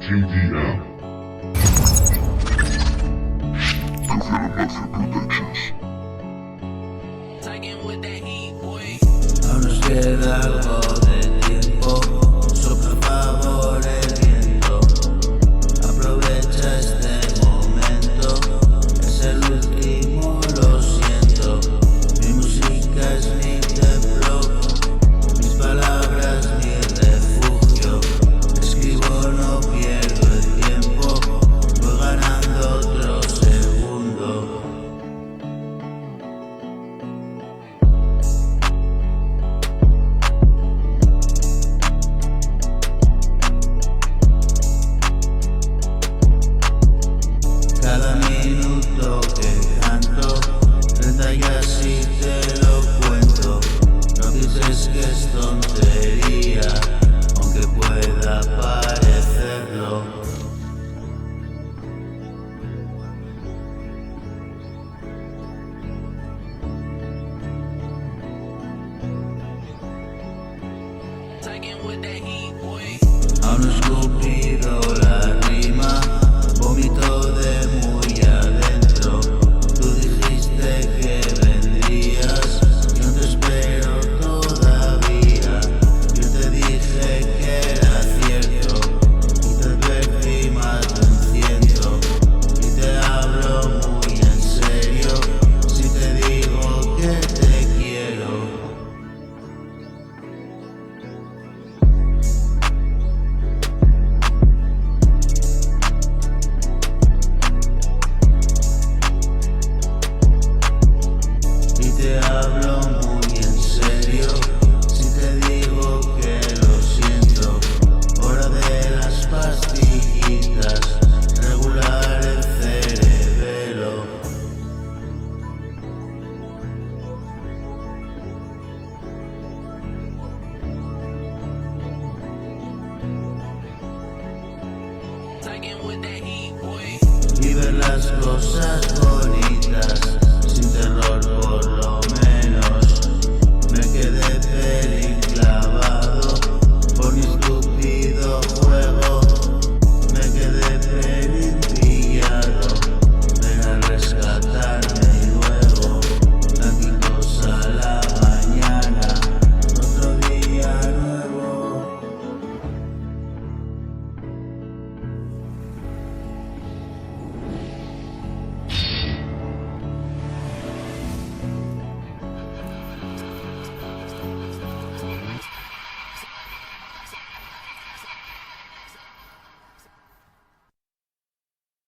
KDM. Productions. Aún nos queda algo de tiempo, sopla a favor el viento. Aprovecha este momento, es el último, lo siento. Mi música es mi templo, mis palabras mi refugio. Escribo, no pierdo el tiempo, voy ganando otro segundo. Cada minuto que canto, renta y así te lo cuento. No pienses que es tontería, aunque pueda parecerlo. Aún no he escupido la rima, vomito de muy adentro. Tú dijiste que vendrías, yo te espero todavía. Yo te dije que era cierto, y te advertí más de un 100. Y te hablo muy en serio, si te digo que te quiero. Te hablo muy en serio, si te digo que lo siento. Hora de las pastillitas, regular el cerebelo. Y ver las cosas bonitas.